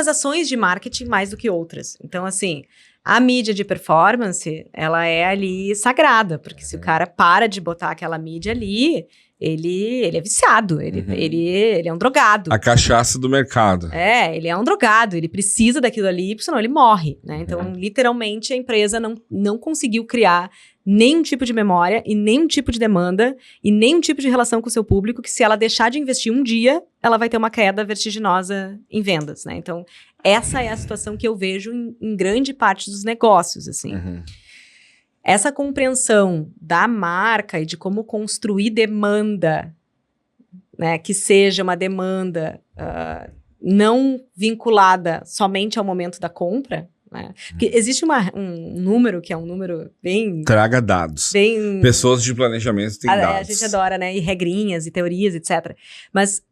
ações de marketing mais do que outras. Então, assim, a mídia de performance, ela é ali sagrada, porque se o cara para de botar aquela mídia ali... Ele é viciado, ele é um drogado. A cachaça do mercado. Ele é um drogado, ele precisa daquilo ali, porque senão ele morre, né? Então, literalmente, a empresa não conseguiu criar nenhum tipo de memória e nenhum tipo de demanda e nenhum tipo de relação com o seu público, que se ela deixar de investir um dia, ela vai ter uma queda vertiginosa em vendas, né? Então, essa é a situação que eu vejo em grande parte dos negócios, assim. Essa compreensão da marca e de como construir demanda, né, que seja uma demanda não vinculada somente ao momento da compra, né? Porque existe um número que é um número bem... Traga dados. Pessoas de planejamento têm dados. A gente adora, né? E regrinhas, e teorias, etc. Mas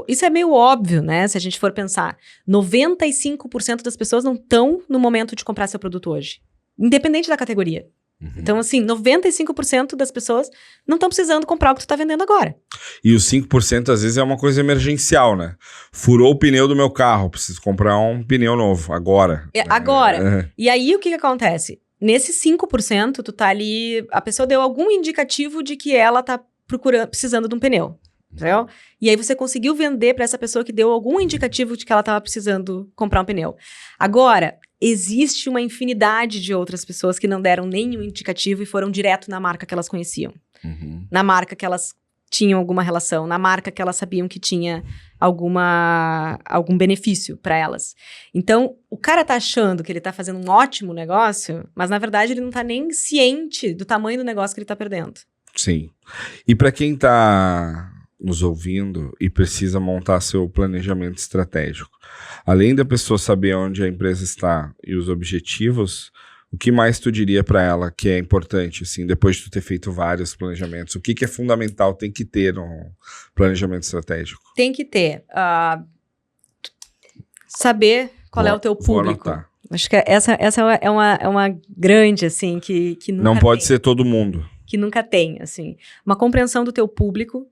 isso é meio óbvio, né? Se a gente for pensar. 95% das pessoas não estão no momento de comprar seu produto hoje. Independente da categoria. Então, assim, 95% das pessoas não estão precisando comprar o que tu tá vendendo agora. E os 5% às vezes é uma coisa emergencial, né? Furou o pneu do meu carro, preciso comprar um pneu novo, agora. Agora. E aí, o que acontece? Nesse 5%, tu tá ali... A pessoa deu algum indicativo de que ela tá precisando de um pneu. Entendeu? E aí você conseguiu vender para essa pessoa que deu algum indicativo de que ela estava precisando comprar um pneu. Agora, existe uma infinidade de outras pessoas que não deram nenhum indicativo e foram direto na marca que elas conheciam. Na marca que elas tinham alguma relação, na marca que elas sabiam que tinha algum benefício para elas. Então, o cara tá achando que ele tá fazendo um ótimo negócio, mas na verdade ele não tá nem ciente do tamanho do negócio que ele tá perdendo. Sim. E para quem tá nos ouvindo e precisa montar seu planejamento estratégico, além da pessoa saber onde a empresa está e os objetivos, o que mais tu diria para ela que é importante, assim, depois de tu ter feito vários planejamentos? O que é fundamental, tem que ter no planejamento estratégico? Tem que ter. Saber qual é o teu público. Vou anotar. Acho que essa é uma grande, assim, que nunca Não pode tem. ser todo mundo. Que nunca tem, assim. Uma compreensão do teu público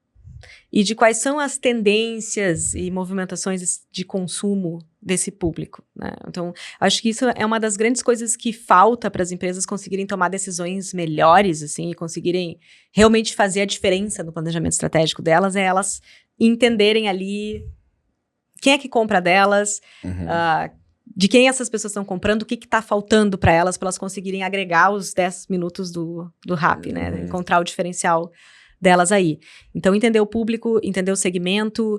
e de quais são as tendências e movimentações de consumo desse público, né? Então, acho que isso é uma das grandes coisas que falta para as empresas conseguirem tomar decisões melhores, assim, e conseguirem realmente fazer a diferença no planejamento estratégico delas, é elas entenderem ali quem é que compra delas, de quem essas pessoas estão comprando, o que está faltando para elas conseguirem agregar os 10 minutos do Rappi, né? Encontrar o diferencial delas aí. Então, entender o público, entender o segmento,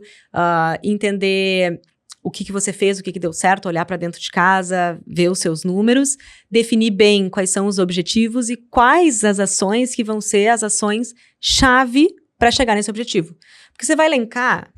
entender o que você fez, o que deu certo, olhar para dentro de casa, ver os seus números, definir bem quais são os objetivos e quais as ações que vão ser as ações-chave para chegar nesse objetivo. Porque você vai elencar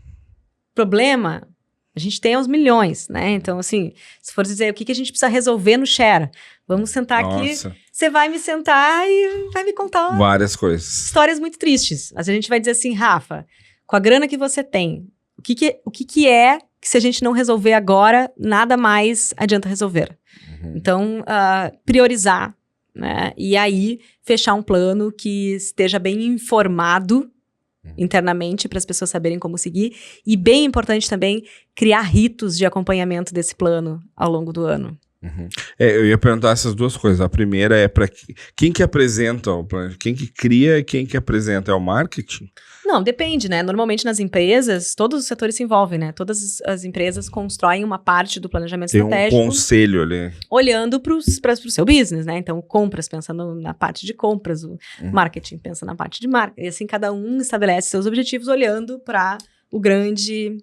problema, a gente tem aos milhões, né? Então, assim, se for dizer o que a gente precisa resolver no Share, vamos sentar aqui, você vai me sentar e vai me contar várias coisas. Histórias muito tristes. Às vezes a gente vai dizer assim, Rafa, com a grana que você tem, o que é que se a gente não resolver agora, nada mais adianta resolver. Então, priorizar, né? E aí, fechar um plano que esteja bem informado internamente para as pessoas saberem como seguir. E bem importante também, criar ritos de acompanhamento desse plano ao longo do ano. Eu ia perguntar essas duas coisas. A primeira é para quem que apresenta o plano, quem que cria e quem que apresenta, é o marketing? Não, depende, né? Normalmente nas empresas, todos os setores se envolvem, né? Todas as empresas constroem uma parte do planejamento estratégico. Tem um conselho ali. Olhando para o seu business, né? Então, compras, pensando na parte de compras, o marketing pensa na parte de marketing. E assim, cada um estabelece seus objetivos olhando para o grande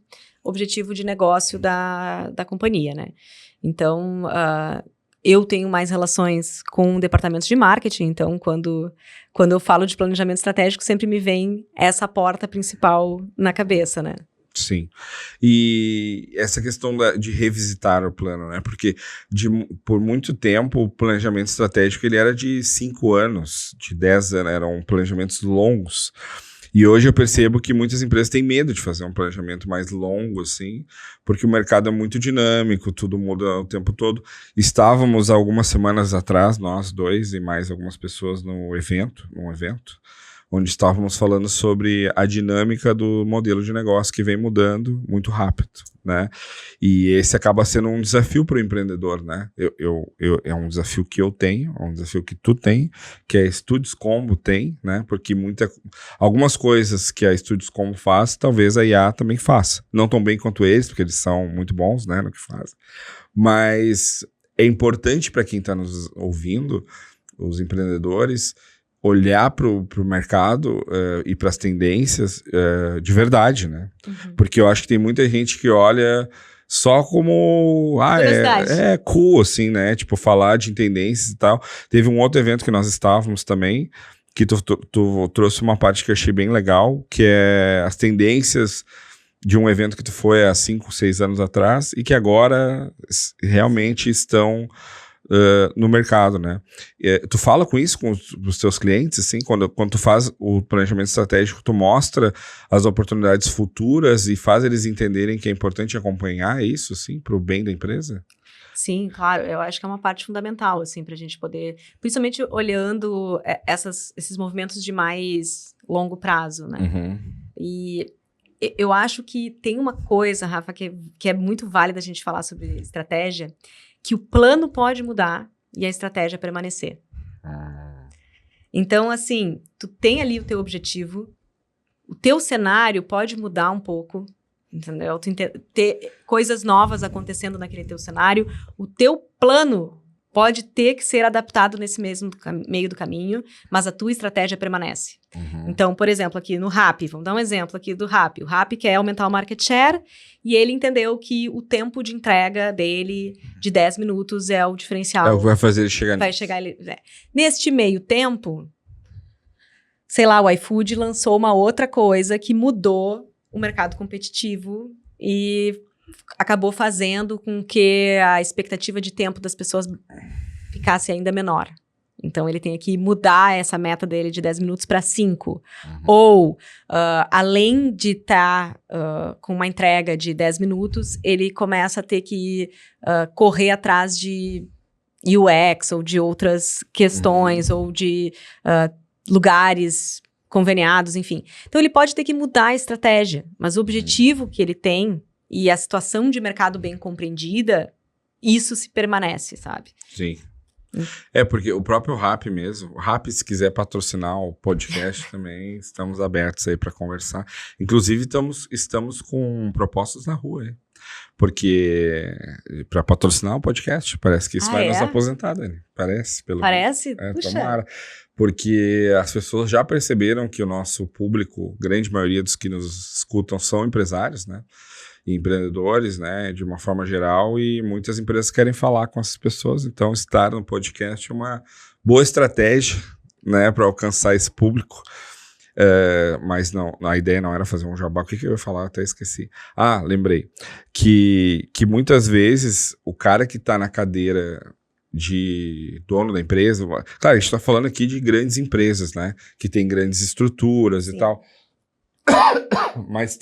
objetivo de negócio da companhia, né? Então, eu tenho mais relações com departamentos de marketing, então quando eu falo de planejamento estratégico, sempre me vem essa porta principal na cabeça, né? Sim. E essa questão de revisitar o plano, né? Porque por muito tempo o planejamento estratégico ele era de 5 anos, de 10 anos, eram planejamentos longos. E hoje eu percebo que muitas empresas têm medo de fazer um planejamento mais longo, assim, porque o mercado é muito dinâmico, tudo muda o tempo todo. Estávamos algumas semanas atrás, nós dois e mais algumas pessoas num evento, onde estávamos falando sobre a dinâmica do modelo de negócio que vem mudando muito rápido, né? E esse acaba sendo um desafio para o empreendedor, né? É um desafio que eu tenho, é um desafio que tu tem, que a Estúdios Combo tem, né? Porque algumas coisas que a Estúdios Combo faz, talvez a IA também faça. Não tão bem quanto eles, porque eles são muito bons, né, no que fazem. Mas é importante para quem está nos ouvindo, os empreendedores, olhar para o mercado e para as tendências de verdade, né? Porque eu acho que tem muita gente que olha só como... é cool, assim, né? Tipo, falar de tendências e tal. Teve um outro evento que nós estávamos também, que tu trouxe uma parte que eu achei bem legal, que é as tendências de um evento que tu foi há 5, 6 anos atrás e que agora realmente estão... no mercado, né? Tu fala com isso com os teus clientes, assim, quando tu faz o planejamento estratégico, tu mostra as oportunidades futuras e faz eles entenderem que é importante acompanhar isso, assim, para o bem da empresa? Sim, claro. Eu acho que é uma parte fundamental, assim, para a gente poder... Principalmente olhando esses movimentos de mais longo prazo, né? E eu acho que tem uma coisa, Rafa, que é muito válida a gente falar sobre estratégia, que o plano pode mudar e a estratégia permanecer. Então, assim, tu tem ali o teu objetivo, o teu cenário pode mudar um pouco, entendeu? Tu ter coisas novas acontecendo naquele teu cenário, o teu plano pode ter que ser adaptado nesse mesmo meio do caminho, mas a tua estratégia permanece. Então, por exemplo, aqui no Rappi, vamos dar um exemplo aqui do Rappi. O Rappi quer aumentar o market share e ele entendeu que o tempo de entrega dele de 10 minutos é o diferencial. É o que vai fazer ele chegar nisso. Vai chegar ele... Neste meio tempo, sei lá, o iFood lançou uma outra coisa que mudou o mercado competitivo e acabou fazendo com que a expectativa de tempo das pessoas eficácia ainda menor. Então, ele tem que mudar essa meta dele de 10 minutos para 5. Ou, além de estar com uma entrega de 10 minutos, ele começa a ter que correr atrás de UX ou de outras questões, ou de lugares conveniados, enfim. Então, ele pode ter que mudar a estratégia, mas o objetivo que ele tem e a situação de mercado bem compreendida, isso se permanece, sabe? Sim. Porque o próprio Rappi mesmo, o Rappi, se quiser patrocinar o podcast também, estamos abertos aí para conversar. Inclusive, estamos com propostas na rua, hein? Porque para patrocinar o podcast, parece que isso vai nos aposentar, Dani. Parece? Parece? Puxa. Tomara. Porque as pessoas já perceberam que o nosso público, grande maioria dos que nos escutam, são empresários, né? Empreendedores, né, de uma forma geral, e muitas empresas querem falar com essas pessoas, então estar no podcast é uma boa estratégia, né, para alcançar esse público. Mas não, a ideia não era fazer um jabá. O que eu ia falar? Até esqueci. Lembrei. Que muitas vezes o cara que está na cadeira de dono da empresa, claro, a gente está falando aqui de grandes empresas, né, que tem grandes estruturas e tal, mas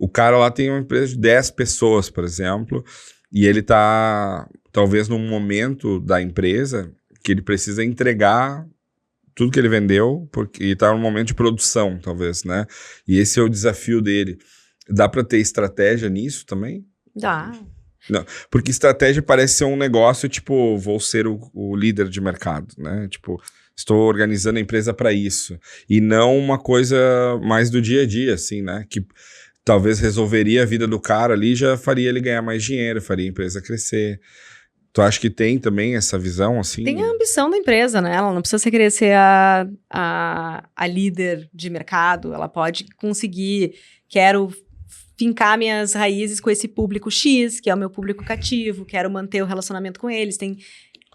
o cara lá tem uma empresa de 10 pessoas, por exemplo, e ele tá, talvez, num momento da empresa que ele precisa entregar tudo que ele vendeu, porque tá num momento de produção, talvez, né? E esse é o desafio dele. Dá para ter estratégia nisso também? Dá. Não, porque estratégia parece ser um negócio, tipo, vou ser o líder de mercado, né? Tipo, estou organizando a empresa para isso. E não uma coisa mais do dia a dia, assim, né? Que talvez resolveria a vida do cara ali, já faria ele ganhar mais dinheiro, faria a empresa crescer. Tu acha que tem também essa visão, assim? Tem a ambição da empresa, né? Ela não precisa querer ser a líder de mercado. Ela pode conseguir, quero fincar minhas raízes com esse público X, que é o meu público cativo, quero manter o relacionamento com eles. Tem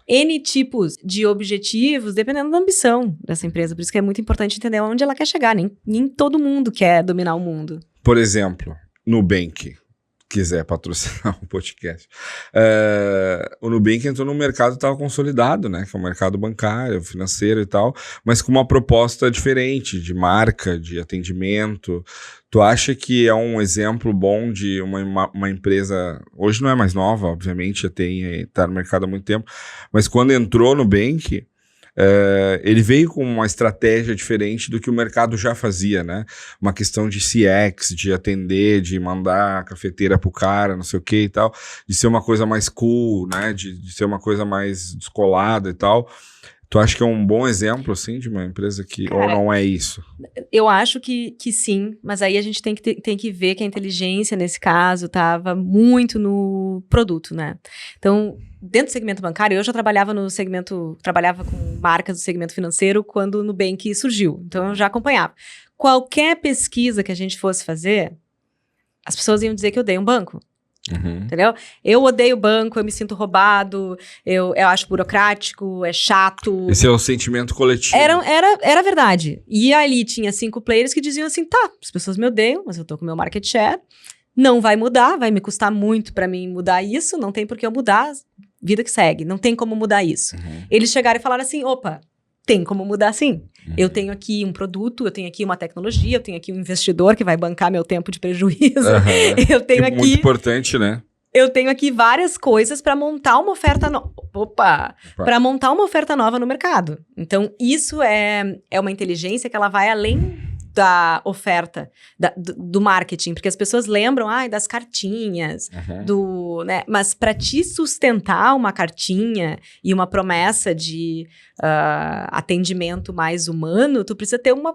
N tipos de objetivos, dependendo da ambição dessa empresa. Por isso que é muito importante entender onde ela quer chegar. Nem todo mundo quer dominar o mundo. Por exemplo, Nubank, quiser patrocinar o podcast. O Nubank entrou no mercado que estava consolidado, né? Que é o mercado bancário, financeiro e tal, mas com uma proposta diferente de marca, de atendimento. Tu acha que é um exemplo bom de uma empresa, hoje não é mais nova, obviamente, já está no mercado há muito tempo, mas quando entrou no Nubank, ele veio com uma estratégia diferente do que o mercado já fazia, né? Uma questão de CX, de atender, de mandar a cafeteira pro cara, não sei o que e tal, de ser uma coisa mais cool, né? De ser uma coisa mais descolada e tal. Tu acha que é um bom exemplo, assim, de uma empresa que... Cara, ou não é isso? Eu acho que sim, mas aí a gente tem que ver que a inteligência, nesse caso, estava muito no produto, né? Então, dentro do segmento bancário, eu já trabalhava com marcas do segmento financeiro quando o Nubank surgiu. Então, eu já acompanhava. Qualquer pesquisa que a gente fosse fazer, as pessoas iam dizer que eu odeio um banco. Entendeu? Eu odeio banco, eu me sinto roubado, eu acho burocrático, é chato. Esse é o sentimento coletivo. Era verdade. E ali tinha 5 players que diziam assim, tá, as pessoas me odeiam, mas eu tô com meu market share, não vai mudar, vai me custar muito pra mim mudar isso, não tem por que eu mudar, vida que segue, não tem como mudar isso. Eles chegaram e falaram assim, opa, tem como mudar sim. Eu tenho aqui um produto, eu tenho aqui uma tecnologia, eu tenho aqui um investidor que vai bancar meu tempo de prejuízo. Eu tenho aqui... Muito importante, né? Eu tenho aqui várias coisas para montar uma oferta nova. Para montar uma oferta nova no mercado. Então, isso é uma inteligência que ela vai além da oferta, do marketing, porque as pessoas lembram das cartinhas, né? Mas para te sustentar uma cartinha e uma promessa de atendimento mais humano, tu precisa ter uma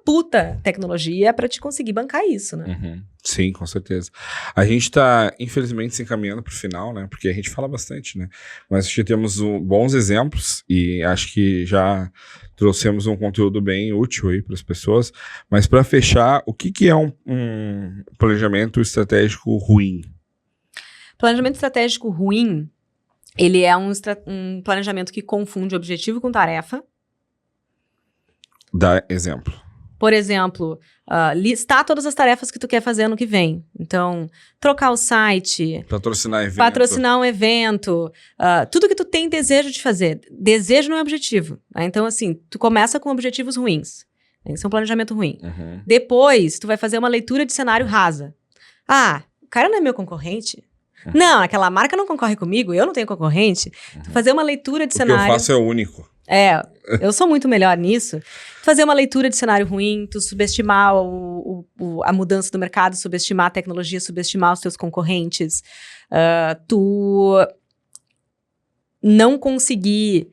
puta tecnologia para te conseguir bancar isso, né? Sim, com certeza. A gente tá, infelizmente, se encaminhando pro final, né? Porque a gente fala bastante, né? Mas acho que temos bons exemplos e acho que já trouxemos um conteúdo bem útil aí para as pessoas. Mas para fechar, o que é um planejamento estratégico ruim? Planejamento estratégico ruim, ele é um planejamento que confunde objetivo com tarefa. Dá exemplo. Por exemplo, listar todas as tarefas que tu quer fazer ano que vem. Então, trocar o site, patrocinar um evento, tudo que tu tem desejo de fazer. Desejo não é objetivo. Né? Então, assim, tu começa com objetivos ruins. Isso é um planejamento ruim. Uhum. Depois, tu vai fazer uma leitura de cenário rasa. O cara não é meu concorrente? Não, aquela marca não concorre comigo, eu não tenho concorrente. Tu fazer uma leitura de cenário... O que eu faço é único. Eu sou muito melhor nisso. Fazer uma leitura de cenário ruim, tu subestimar a mudança do mercado, subestimar a tecnologia, subestimar os teus concorrentes. Tu não conseguir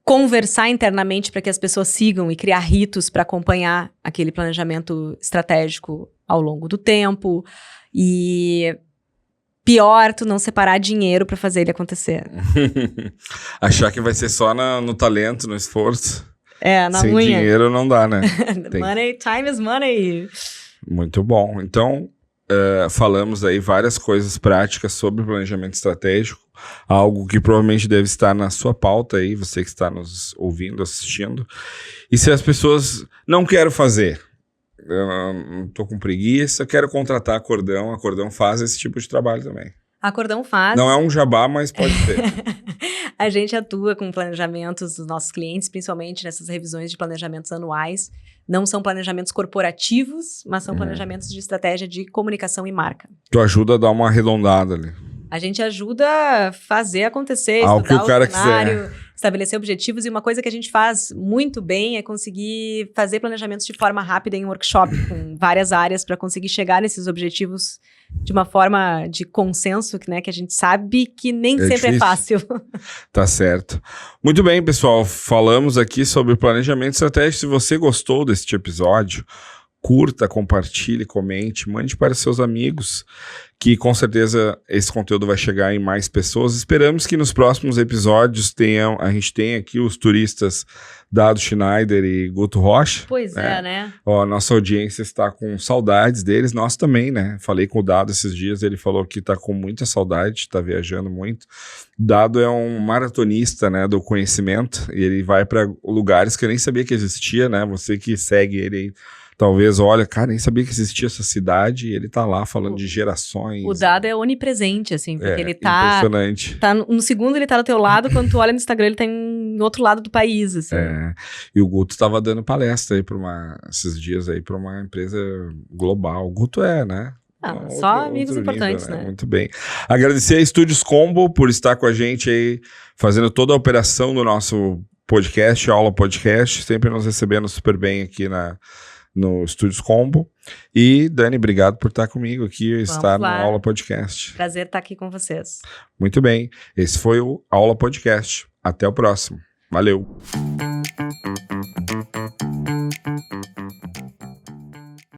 conversar internamente para que as pessoas sigam e criar ritos para acompanhar aquele planejamento estratégico ao longo do tempo. E... pior, tu não separar dinheiro pra fazer ele acontecer. Achar que vai ser só no talento, no esforço. Na Sem unha. dinheiro não dá, né? Money, time is money. Muito bom. Então, falamos aí várias coisas práticas sobre planejamento estratégico. Algo que provavelmente deve estar na sua pauta aí, você que está nos ouvindo, assistindo. E se as pessoas não querem fazer... eu tô com preguiça, quero contratar a Cordão faz esse tipo de trabalho também. A Cordão faz. Não é um jabá, mas pode ser. A gente atua com planejamentos dos nossos clientes, principalmente nessas revisões de planejamentos anuais. Não são planejamentos corporativos, mas são planejamentos de estratégia de comunicação e marca. Tu ajuda a dar uma arredondada ali. A gente ajuda a fazer acontecer, o que o cara cenário, quiser. Estabelecer objetivos. E uma coisa que a gente faz muito bem é conseguir fazer planejamentos de forma rápida em workshop, com várias áreas, para conseguir chegar nesses objetivos de uma forma de consenso, né, que a gente sabe que nem sempre difícil. É fácil. Tá certo. Muito bem, pessoal. Falamos aqui sobre planejamento estratégico. Se você gostou deste episódio, curta, compartilhe, comente, mande para seus amigos, que com certeza esse conteúdo vai chegar em mais pessoas. Esperamos que nos próximos episódios a gente tenha aqui os turistas Dado Schneider e Guto Rocha. Pois né? A nossa audiência está com saudades deles, nós também, né? Falei com o Dado esses dias, ele falou que está com muita saudade, está viajando muito. Dado é um maratonista, né, do conhecimento, e ele vai para lugares que eu nem sabia que existia, né? Você que segue ele aí, talvez, olha, cara, nem sabia que existia essa cidade, e ele tá lá falando de gerações. O Dado é onipresente, assim, porque ele tá... impressionante. No segundo ele tá do teu lado, quando tu olha no Instagram ele tá em outro lado do país, assim. E o Guto tava dando palestra aí esses dias aí pra uma empresa global. O Guto né? Só amigos importantes, nível, né? Muito bem. Agradecer a Estúdios Combo por estar com a gente aí, fazendo toda a operação do nosso podcast, Aula Podcast, sempre nos recebendo super bem aqui no Estúdios Combo. E, Dani, obrigado por estar comigo aqui, estar no Aula Podcast. Prazer estar aqui com vocês. Muito bem. Esse foi o Aula Podcast. Até o próximo. Valeu.